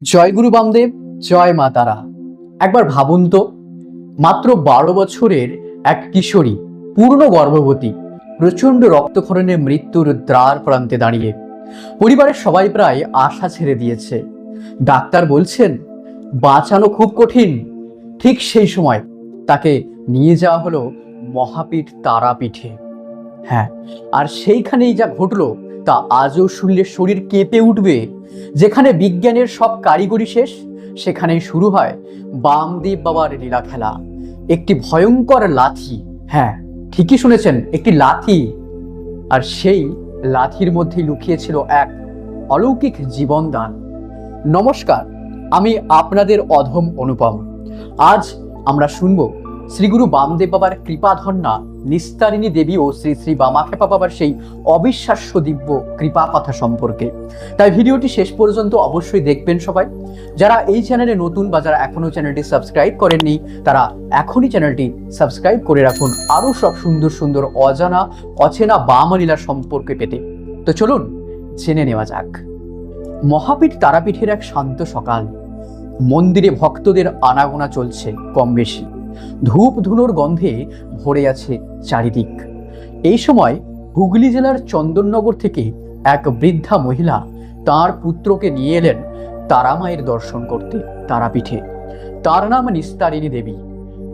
জয় গুরু বামদেব, জয় মা তারা। একবার ভাবুন তো, মাত্র 12 বছরের এক কিশোরী, পূর্ণ গর্ভবতী, প্রচন্ড রক্তক্ষরণে মৃত্যুর দ্বার প্রান্তে দাঁড়িয়ে। পরিবারের সবাই প্রায় আশা ছেড়ে দিয়েছে। ডাক্তার বলছেন বাঁচানো খুব কঠিন। ঠিক সেই সময় তাকে নিয়ে যাওয়া হলো মহাপীঠ তারাপীঠে। হ্যাঁ, আর সেইখানেই যা ঘটলো তা আজও শুনলে শরীর কেঁপে উঠবে। যেখানে বিজ্ঞানের সব কারিগরি শেষ, সেখানেই শুরু হয় বামদেব বাবার লীলা খেলা। একটি ভয়ঙ্কর লাথি, হ্যাঁ ঠিকই শুনেছেন, একটি লাথি। আর সেই লাথির মধ্যে লুকিয়েছিল এক অলৌকিক জীবনদান। নমস্কার, আমি আপনাদের অধম অনুপম। আজ আমরা শুনব শ্রীগুরু বামদেব বাবার কৃপাধন্যা নিস্তারিণী দেবী ও শ্রী শ্রী বামাখ্যাপা বাবার সেই অবিশ্বাস্য দিব্য কৃপা কথা সম্পর্কে। তাই ভিডিওটি শেষ পর্যন্ত অবশ্যই দেখবেন সবাই। যারা এই চ্যানেলে নতুন বা যারা এখনো চ্যানেলটি সাবস্ক্রাইব করেননি, তারা এখনই চ্যানেলটি সাবস্ক্রাইব করে রাখুন আরও সব সুন্দর সুন্দর অজানা অচেনা বামলীলা সম্পর্কে পেতে। তো চলুন জেনে নেওয়া যাক। মহাপীঠ তারাপীঠের এক শান্ত সকাল। মন্দিরে ভক্তদের আনাগোনা চলছে কম বেশি। ধূপ ধুনোর গন্ধে ভরে আছে চারিদিক। এই সময় হুগলি জেলার চন্দননগর থেকে এক বৃদ্ধা মহিলা তার পুত্রকে নিয়ে এলেন তারামায়ের দর্শন করতে তারাপীঠে। তার নাম নিস্তারিণী দেবী।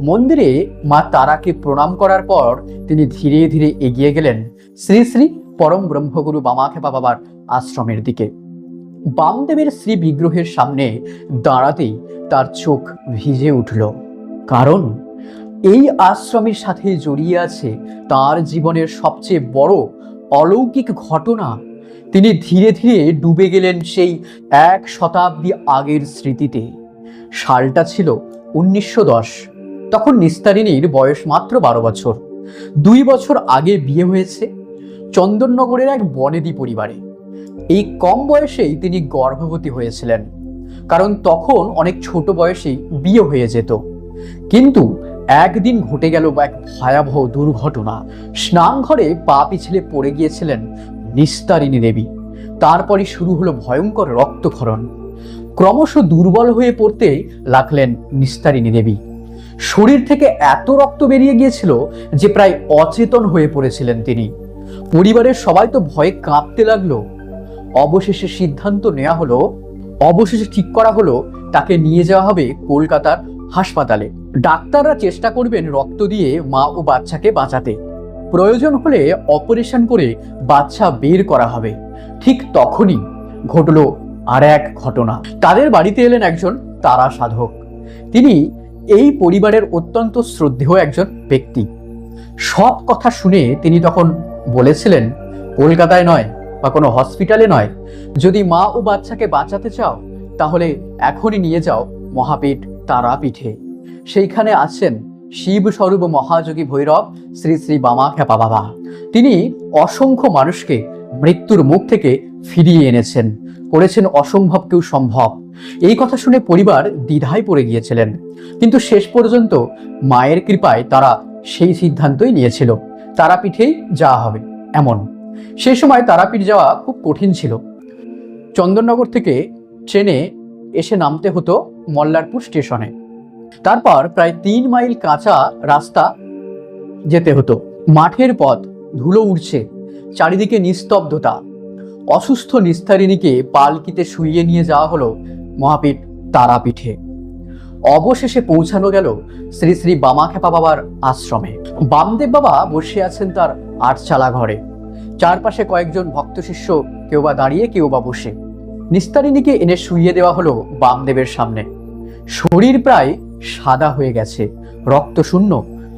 মন্দিরে মা তারাকে প্রণাম করার পর তিনি ধীরে ধীরে এগিয়ে গেলেন শ্রী শ্রী পরম ব্রহ্মগুরু বামাখ্যাপা বাবার আশ্রমের দিকে। বামদেবের শ্রী বিগ্রহের সামনে দাঁড়াতেই তার চোখ ভিজে উঠল, কারণ এই আশ্রমের সাথে জড়িয়ে আছে তার জীবনের সবচেয়ে বড় অলৌকিক ঘটনা। তিনি ধীরে ধীরে ডুবে গেলেন সেই 1 শতাব্দী আগের স্মৃতিতে। সালটা ছিল 1910। তখন নিস্তারিণীর বয়স মাত্র 12 বছর। 2 বছর আগে বিয়ে হয়েছে চন্দননগরের এক বনেদি পরিবারে। এই কম বয়সেই তিনি গর্ভবতী হয়েছিলেন, কারণ তখন অনেক ছোট বয়সেই বিয়ে হয়ে যেত। কিন্তু একদিন ঘটে গেল এক ভয়াবহ দুর্ঘটনা। স্নানঘরে পা পিছলে পড়ে গিয়েছিলেন নিস্তারিণী দেবী। তারপরই শুরু হলো ভয়ঙ্কর রক্তক্ষরণ। ক্রমশ দুর্বল হয়ে পড়তে লাগলেন নিস্তারিণী দেবী। শরীর থেকে এত রক্ত বেরিয়ে গিয়েছিল যে প্রায় অচেতন হয়ে পড়েছিলেন তিনি। পরিবারের সবাই তো ভয়ে কাঁপতে লাগলো। অবশেষে ঠিক করা হলো তাকে নিয়ে যাওয়া হবে কলকাতার হাসপাতালে। ডাক্তাররা চেষ্টা করবেন রক্ত দিয়ে মা ও বাচ্চাকে বাঁচাতে। প্রয়োজন হলে অপারেশন করে বাচ্চা বের করা হবে। ঠিক তখনই ঘটলো আর এক ঘটনা। তাদের বাড়িতে এলেন একজন তারা সাধক। তিনি এই পরিবারের অত্যন্ত শ্রদ্ধেয় একজন ব্যক্তি। সব কথা শুনে তিনি তখন বলেছিলেন, কলকাতায় নয় বা কোনো হসপিটালে নয়, যদি মা ও বাচ্চাকে বাঁচাতে চাও তাহলে এখনই নিয়ে যাও মহাপীঠ তারাপীঠে। সেইখানে আছেন শিব স্বরূপ মহাযোগী ভৈরব শ্রী শ্রী বামাখ্যাপা বাবা। তিনি অসংখ্য মানুষকে মৃত্যুর মুখ থেকে ফিরিয়ে এনেছেন, করেছেন অসম্ভবকেও সম্ভব। এই কথা শুনে পরিবার দ্বিধায় পড়ে গিয়েছিলেন, কিন্তু শেষ পর্যন্ত মায়ের কৃপায় তারা সেই সিদ্ধান্তই নিয়েছিল, তারাপীঠেই যাওয়া হবে। এমন সেই সময় তারাপীঠ যাওয়া খুব কঠিন ছিল। চন্দননগর থেকে ট্রেনে এসে নামতে হতো মল্লারপুর স্টেশনে। তারপর প্রায় 3 মাইল কাঁচা রাস্তা যেতে হতো। মাঠের পথ, ধুলো উড়ছে, চারিদিকে নিস্তব্ধতা। অসুস্থ নিস্তারিণীকে পালকিতে শুইয়ে নিয়ে যাওয়া হলো মহাপীঠ তারাপীঠে। অবশেষে পৌঁছানো গেল শ্রী শ্রী বামাখ্যাপা বাবার আশ্রমে। বামদেব বাবা বসে আছেন তার 8 চালা ঘরে। চারপাশে কয়েকজন ভক্ত শিষ্য, কেউ বা দাঁড়িয়ে কেউ বা বসে। নিস্তারিণীকে এনে শুইয়ে দেওয়া হলো বামদেবের সামনে। শরীর প্রায় সাদা হয়ে গেছে, রক্ত শূন্য,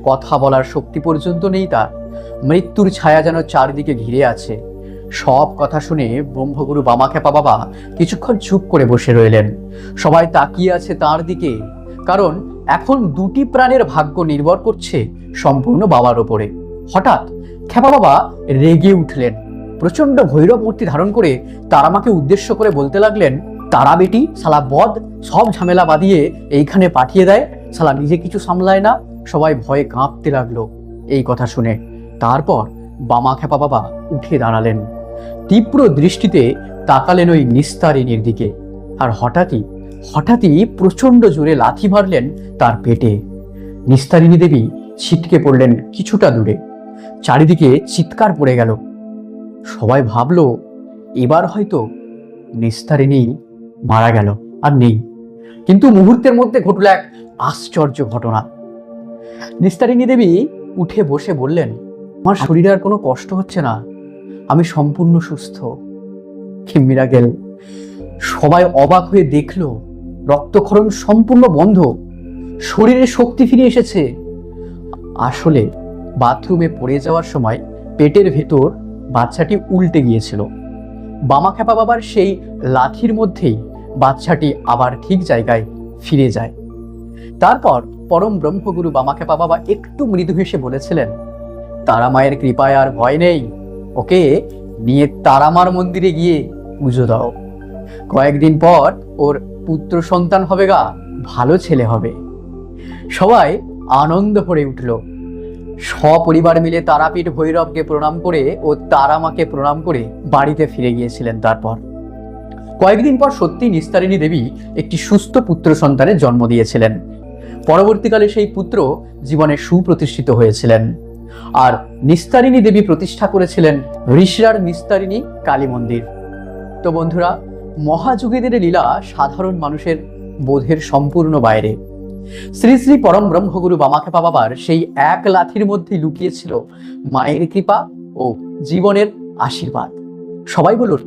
কথা বলার শক্তি পর্যন্ত নেই তার। মৃত্যুর ছায়া যেন চারিদিকে ঘিরে আছে। সব কথা শুনে ব্রহ্মগুরু বামাখ্যাপা বাবা কিছুক্ষণ চুপ করে বসে রইলেন। সবাই তাকিয়ে আছে তার দিকে, কারণ এখন 2টি প্রাণের ভাগ্য নির্ভর করছে সম্পূর্ণ বাবার ওপরে। হঠাৎ খ্যাপা বাবা রেগে উঠলেন। প্রচন্ড ভৈরব মূর্তি ধারণ করে তারামাকে উদ্দেশ্য করে বলতে লাগলেন, তারা বেটি শালা বদ, সব ঝামেলা বাদিয়ে এইখানে পাঠিয়ে দেয়, শালা নিজে কিছু সামলায় না। সবাই ভয়ে কাঁপতে লাগলো এই কথা শুনে। তারপর বামাখ্যাপা বাবা উঠে দাঁড়ালেন, তীব্র দৃষ্টিতে তাকালেন ওই নিস্তারিণীর দিকে, আর হঠাৎই হঠাৎই প্রচন্ড জোরে লাথি মারলেন তার পেটে। নিস্তারিণী দেবী ছিটকে পড়লেন কিছুটা দূরে। চারিদিকে চিৎকার পড়ে গেল। সবাই ভাবলো এবার হয়তো নিস্তারিণী মারা গেল, আর নেই। কিন্তু মুহূর্তের মধ্যে ঘটল এক আশ্চর্য ঘটনা। নিস্তারিণী দেবী উঠে বসে বললেন, আমার শরীরে আর কোনো কষ্ট হচ্ছে না, আমি সম্পূর্ণ সুস্থ। কি মিরাকেল! সবাই অবাক হয়ে দেখলো রক্তক্ষরণ সম্পূর্ণ বন্ধ, শরীরে শক্তি ফিরে এসেছে। আসলে বাথরুমে পড়ে যাওয়ার সময় পেটের ভেতর বাচ্চাটি উল্টে গিয়েছিল। বামাখ্যাপা বাবার সেই লাঠির মধ্যেই বাচ্চাটি আবার ঠিক জায়গায় ফিরে যায়। তারপর পরম ব্রহ্মগুরু বামাখ্যাপা বাবা একটু মৃদু হেসে বলেছিলেন, তারা মায়ের কৃপায় আর ভয় নেই, ওকে নিয়ে তারামার মন্দিরে গিয়ে পুজো দাও। কয়েকদিন পর ওর পুত্র সন্তান হবে গা, ভালো ছেলে হবে। সবাই আনন্দ ভরে উঠল। সপরিবার মিলে তারাপীঠ ভৈরবকে প্রণাম করে ও তারামাকে প্রণাম করে বাড়িতে ফিরে গিয়েছিলেন। তারপর কয়েকদিন পর সত্যি নিস্তারিণী দেবী একটি সুস্থ পুত্র সন্তানের জন্ম দিয়েছিলেন। পরবর্তীকালে সেই পুত্র জীবনে সুপ্রতিষ্ঠিত হয়েছিলেন। আর নিস্তারিণী দেবী প্রতিষ্ঠা করেছিলেন ঋষরার নিস্তারিণী কালী মন্দির। তো বন্ধুরা, মহাযুগীদের লীলা সাধারণ মানুষের বোধের সম্পূর্ণ বাইরে। শ্রী শ্রী পরম ব্রহ্মগুরু বামাখ্যাপা বাবার সেই এক লাথির মধ্যে লুকিয়েছিল মায়ের কৃপা ও জীবনের আশীর্বাদ। সবাই বলুন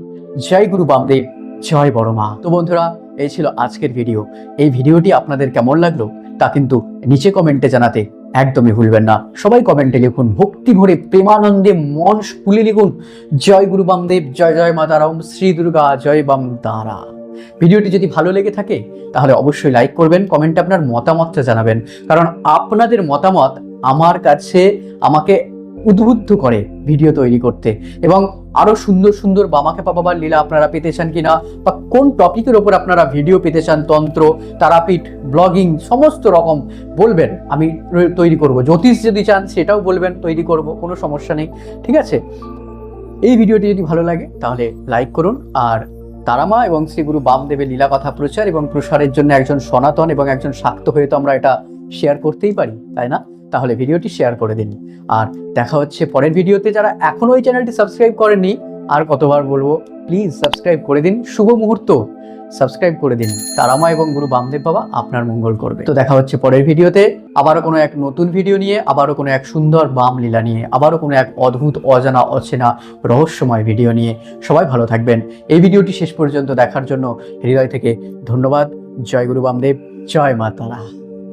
জয় গুরু বামদেব, জয় বড় মা। তো বন্ধুরা, এই ছিল আজকের ভিডিও। এই ভিডিওটি আপনাদের কেমন লাগলো তা কিন্তু নিচে কমেন্টে জানাতে একদমই ভুলবেন না। সবাই কমেন্টে লিখুন, ভক্তি ভরে প্রেমানন্দে মন খুলে লিখুন, জয় গুরু বামদেব, জয় জয় মা তারা, ওম শ্রী দুর্গা, জয় বাম তারা। ভিডিওটি যদি ভালো লেগে থাকে তাহলে অবশ্যই লাইক করবেন, কমেন্টে আপনার মতামতটা জানাবেন, কারণ আপনাদের মতামত আমার কাছে আমাকে উদ্বুদ্ধ করে ভিডিও তৈরি করতে। এবং আরো সুন্দর সুন্দর বামাখ্যাপা বাবার লীলা আপনারা পেতে চান কিনা, বা কোন টপিকের ওপর আপনারা ভিডিও পেতে চান, তন্ত্র, তারাপীঠ, ব্লগিং, সমস্ত রকম বলবেন, আমি তৈরি করব। জ্যোতিষ যদি চান সেটাও বলবেন, তৈরি করব, কোনো সমস্যা নেই, ঠিক আছে। এই ভিডিওটি যদি ভালো লাগে তাহলে লাইক করুন। আর তারামা এবং শ্রী গুরু বামদেবের লীলা কথা প্রচার এবং প্রসারের জন্য একজন সনাতন এবং একজন শাক্ত হয়ে তো আমরা এটা শেয়ার করতেই পারি, তাই না? তাহলে ভিডিওটি শেয়ার করে দিন। আর দেখা হচ্ছে পরের ভিডিওতে। যারা এখনো এই চ্যানেলটি সাবস্ক্রাইব করেননি, আর কতবার বলবো, প্লিজ সাবস্ক্রাইব করে দিন। শুভ মুহূর্ত, সাবস্ক্রাইব করে দিন। তারামা এবং গুরু বামদেব বাবা আপনার মঙ্গল করবে। তো দেখা হচ্ছে পরের ভিডিওতে, আবারও কোনো এক নতুন ভিডিও নিয়ে, আবারও কোনো এক সুন্দর বাম লীলা নিয়ে, আবারও কোনো এক অদ্ভুত, অজানা, অচেনা, রহস্যময় ভিডিও নিয়ে। সবাই ভালো থাকবেন। এই ভিডিওটি শেষ পর্যন্ত দেখার জন্য হৃদয় থেকে ধন্যবাদ। জয় গুরু বামদেব, জয় মা তারা।